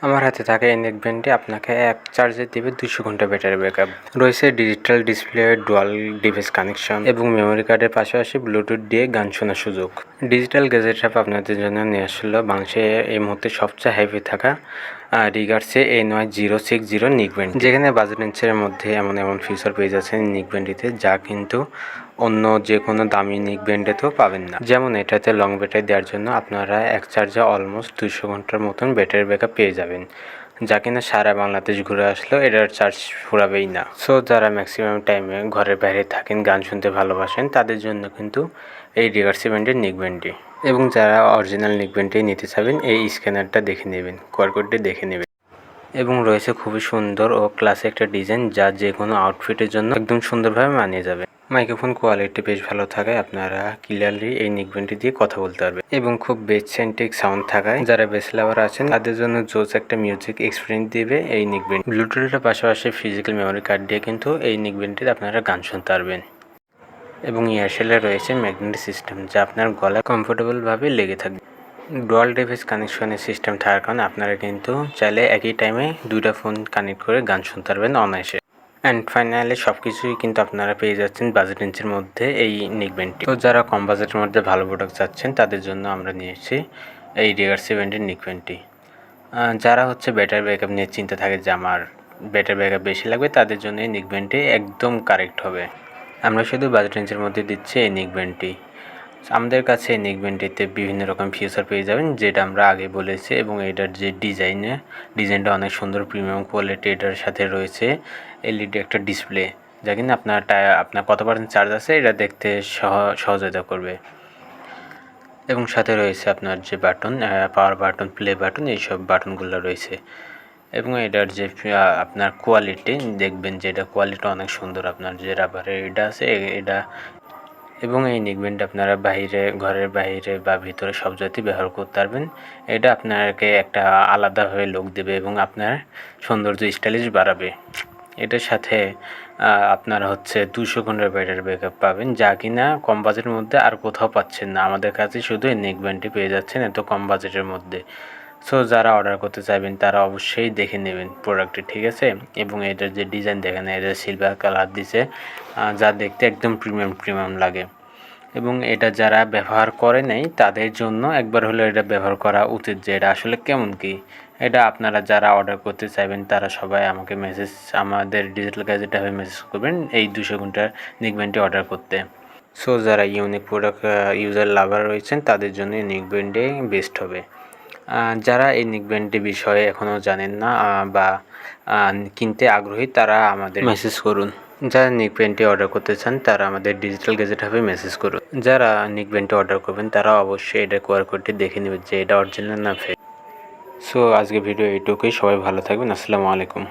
আমার হাতে থাকা এই নেকব্যান্ডটি আপনাকে এক চার্জে দেবে 200 ঘন্টা ব্যাটারি ব্যাকআপ। রয়েছে digital display, dual device connection এবং মেমোরি কার্ডের পাশাপাশি ব্লুটুথ দিয়ে গান শোনার সুযোগ। ডিজিটাল গ্যাজেট হ্যাব আপনাদের জন্য নিয়ে আসলো বাংলাদেশে এই মুহূর্তে সবচেয়ে হাইপে থাকা রিগার্সে A9-060 নেকব্যান্ড, যেখানে বাজেট রেঞ্জের মধ্যে এমন ফিচার পেয়ে যাচ্ছেন নেকব্যান্ডটিতে যা কিন্তু অন্য যে কোনো দামি নেকব্যান্ডেতেও পাবেন না। যেমন এটাতে লং ব্যাটারি দেওয়ার জন্য আপনারা এক চার্জে অলমোস্ট 200 ঘন্টার মতন ব্যাটারি ব্যাকআপ পেয়ে যাবেন, যা কিনা সারা বাংলাদেশ ঘুরে আসলেও এটার চার্জ ফুরাবেই না। সো যারা ম্যাক্সিমাম টাইমে ঘরের বাইরে থাকেন, গান শুনতে ভালোবাসেন, তাদের জন্য কিন্তু এই রিগার্সি ব্র্যান্ডের নেকব্যান্ডটি। এবং যারা অরিজিনাল নেকব্যান্ডটি নিতে চাবেন, এই স্ক্যানারটা দেখে নেবেন, QR কোডটি দেখে নেবেন। এবং রয়েছে খুবই সুন্দর ও ক্লাসি একটা ডিজাইন, যা যে কোনো আউটফিটের জন্য একদম সুন্দরভাবে মানিয়ে যাবে। মাইক্রোফোন কোয়ালিটি বেশ ভালো থাকায় আপনারা ক্লিয়ারলি এই নেকব্যান্ডটি দিয়ে কথা বলতে পারবেন। এবং খুব বেস সেন্ট্রিক সাউন্ড থাকায় যারা বেস লাভার আছেন তাদের জন্য জোস একটা মিউজিক এক্সপিরিয়েন্স দিবে এই নেকব্যান্ড। ব্লুটুথের পাশাপাশি ফিজিক্যাল মেমোরি কার্ড দিয়ে কিন্তু এই নেকব্যান্ডটিতে আপনারা গান শুনতে পারবেন। এবং এয়ারসেলে রয়েছে ম্যাগনেটিক সিস্টেম, যা আপনার গলায় কমফোর্টেবলভাবে লেগে থাকবে। ডুয়াল ডিভাইস কানেকশনের সিস্টেম থাকার কারণে আপনারা কিন্তু চাইলে একই টাইমে দুইটা ফোন কানেক্ট করে গান শুনতে পারবেন অনায়াসে। অ্যান্ড ফাইনালি সব কিছুই কিন্তু আপনারা পেয়ে যাচ্ছেন বাজেট রেঞ্জের মধ্যে এই নেকব্যান্ডটি। তো যারা কম বাজেটের মধ্যে ভালো প্রোডাক্ট চাচ্ছেন তাদের জন্য আমরা নিয়েছি এই রিগার্সি ব্র্যান্ডের নেকব্যান্ডটি। যারা ব্যাটারি ব্যাকআপ নিয়ে চিন্তা থাকে যে আমার ব্যাটারি ব্যাকআপ বেশি লাগবে, তাদের জন্য এই নেকব্যান্ডটি একদম কারেক্ট হবে। আমরা শুধু বাজেট রেঞ্জের মধ্যে দিচ্ছি এই নেকব্যান্ডটি। আমাদের কাছে এই নেকব্যান্ডটিতে বিভিন্ন রকম ফিচার পেয়ে যাবেন, যেটা আমরা আগে বলেছি। এবং এটার যে ডিজাইনটা অনেক সুন্দর, প্রিমিয়াম কোয়ালিটি। এটার সাথে রয়েছে LED একটা ডিসপ্লে, যা কিনা আপনার কত পার্সেন্ট চার্জ আছে এটা দেখতে সহযোগিতা করবে। এবং সাথে রয়েছে আপনার যে button, power button, play button, এইসব বাটনগুলো রয়েছে। এবং এটার যে আপনার কোয়ালিটি দেখবেন যে এটা কোয়ালিটি অনেক সুন্দর। আপনার যে রাবারের এটা আছে এটা, এবং এই নেকব্যান্ড আপনারা ঘরের বাইরে বা ভিতরে সব জায়গাতেই ব্যবহার করতে পারবেন। এটা আপনাকে একটা আলাদাভাবে লুক দেবে এবং আপনার সৌন্দর্য স্টাইলিশ বাড়াবে। এটার সাথে আপনারা 200 ঘন্টার ব্যাটারি ব্যাকআপ পাবেন, যা কিনা কম বাজেটের মধ্যে আর কোথাও পাচ্ছেন না। আমাদের কাছে শুধু এই নেকব্যান্ডটি পেয়ে যাচ্ছেন এত কম বাজেটের মধ্যে। সো যারা অর্ডার করতে চাইবেন তারা অবশ্যই দেখে নেবেন প্রোডাক্টটি, ঠিক আছে? এবং এটার যে ডিজাইন দেখেন, এটা সিলভার কালার দিছে, যা দেখতে একদম প্রিমিয়াম লাগে। এবং এটা যারা ব্যবহার করে নাই তাদের জন্য একবার হলেও এটা ব্যবহার করা উচিত, যে এটা আসলে কেমন কি। এটা আপনারা যারা অর্ডার করতে চাইবেন তারা সবাই আমাকে আমাদের ডিজিটাল গ্যাজেট হয়ে মেসেজ করবেন এই 200 ঘন্টার নেকব্যান্ডটি অর্ডার করতে। সো যারা ইউনিক প্রোডাক্ট ইউজার লাভার রয়েছেন তাদের জন্য এই নেকব্যান্ডে বেস্ট হবে। যারা এই নেকব্যান্ডটি বিষয়ে এখনও জানেন না বা কিনতে আগ্রহী, তারা আমাদের মেসেজ করুন। যারা নেকব্যান্ডটি অর্ডার করতে চান তারা আমাদের ডিজিটাল গ্যাজেট হাবে মেসেজ করুন। যারা নেকব্যান্ডটি অর্ডার করবেন তারা অবশ্যই এটা QR কোডটি দেখে নেবেন যে এটা অরিজিনাল না ফেক। সো আজকে ভিডিও এইটুকুই। সবাই ভালো থাকবেন। আসসালামু আলাইকুম।